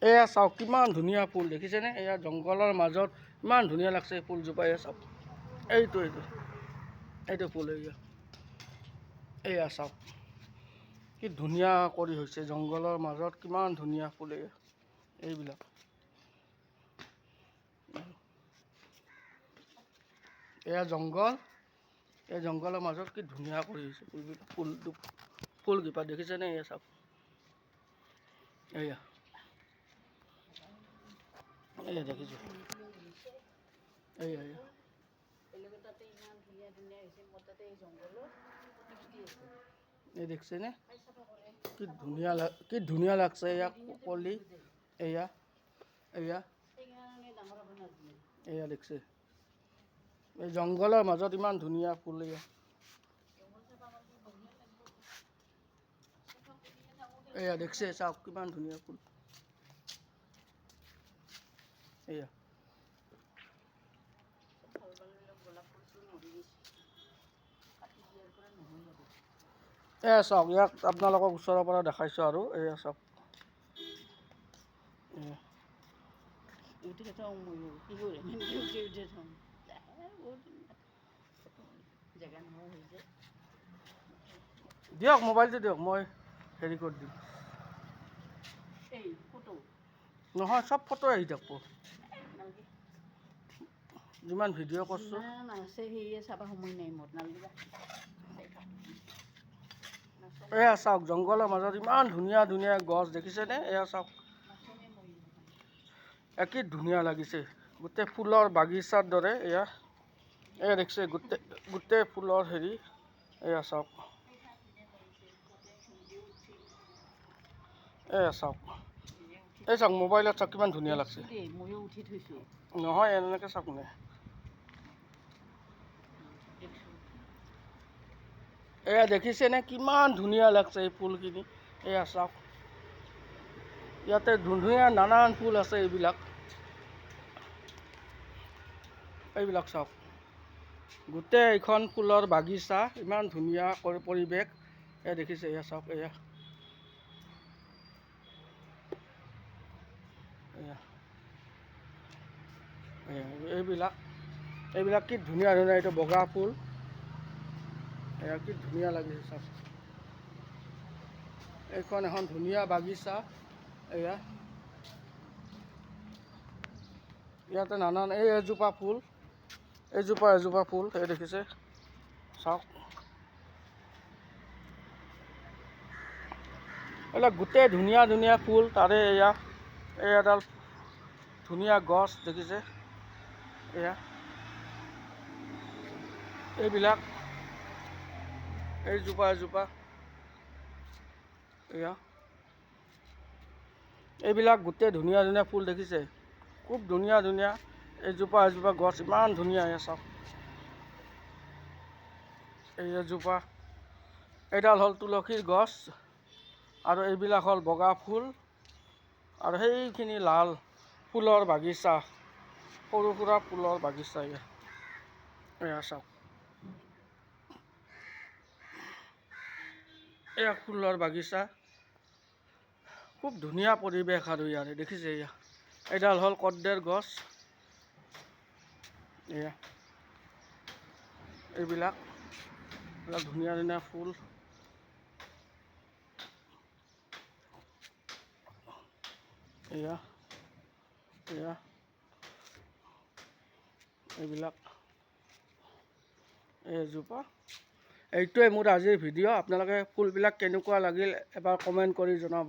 এয়া চাওক কিমান ধুনীয়া ফুল দেখিছেনে? এয়া জংঘলৰ মাজত ইমান ধুনীয়া লাগছে ফুলজোপা। এয়া চাওক, এইটো ফুল এয়া চাওক কি ধুনীয়া কৰি হৈছে। জংঘলৰ মাজত কিমান ধুনীয়া ফুল এইবিলাক। এয়া জংঘল, এই জংঘলৰ মাজত কি ধুনীয়া কৰি হৈছে ফুলবিলাক। ফুলকেইপা দেখিছেনে? এয়া চাওক, এয়া দেখিছোঁ। এয়া এই দেখিছেনে? কি ধুনীয়া লাগছে এয়া কলি। এয়া দেখিছে? এই জংঘলৰ মাজত ইমান ধুনীয়া ফুল। এয়া দেখিছে? চাওক কিমান ধুনীয়া ফুল। এয়া চাওক, ইয়াক আপোনালোকক ওচৰৰ পৰা দেখাইছোঁ আৰু এয়া চাওক। দিয়ক মোবাইলটো দিয়ক, মই হেৰি কৰি দিম। নহয়, চব ফটো আহি থাকিব। যিমান ভিডিঅ' কৰিছোঁ। এয়া চাওক, জংঘলৰ মাজত ইমান ধুনীয়া ধুনীয়া গছ দেখিছেনে? এয়া চাওক, কি ধুনীয়া লাগিছে। গোটেই ফুলৰ বাগিচাৰ দৰে এয়া দেখিছে? গোটেই ফুলৰ হেৰি। এয়া চাওক, চাওক, চাওক মোবাইলত চাওক কিমান ধুনীয়া লাগছে। নহয়, এনেকৈ চাওক নে। এয়া দেখিছেনে? কিমান ধুনীয়া লাগছে এই ফুলখিনি। এয়া চাওক, ইয়াতে ধুনীয়া নানান ফুল আছে। এইবিলাক চাওক, গোটেই এইখন ফুলৰ বাগিচা। ইমান ধুনীয়া পৰিৱেশ। এয়া দেখিছে? এয়া চাওক, এইবিলাক কি ধুনীয়া ধুনীয়া। এইটো বগা ফুল। এয়া কি ধুনীয়া লাগিছে চাওক। এইখন এখন ধুনীয়া বাগিচা। ইয়াতে নানান এজোপা ফুল, এজোপা ফুল। এই দেখিছে? চাওক, এইবিলাক গোটেই ধুনীয়া ধুনীয়া ফুল। তাৰে এডাল ধুনীয়া গছ দেখিছে? এইবিলাক এজোপা। এইবিলাক গোটেই ধুনীয়া ধুনীয়া ফুল দেখিছে? খুব ধুনীয়া ধুনীয়া এজোপা গছ। ইমান ধুনীয়া। চাওক, এজোপা। এইডাল হ'ল তুলসীৰ গছ, আৰু এইবিলাক হ'ল বগা ফুল, আৰু সেইখিনি লাল ফুলৰ বাগিচা। সৰু সুৰা ফুলৰ বাগিচা। এয়া চাওক, এয়া ফুলৰ বাগিচা। খুব ধুনীয়া পৰিৱেশ আৰু ইয়াৰে দেখিছে? এইডাল হ'ল কদ্দেৰ গছ। এইবিলাক ধুনীয়া ধুনীয়া ফুল। এইবিলাক এজোপা। এইটোৱে মোৰ আজিৰ ভিডিঅ'। আপোনালোকে ফুলবিলাক কেনেকুৱা লাগিল এবাৰ কমেণ্ট কৰি জনাব।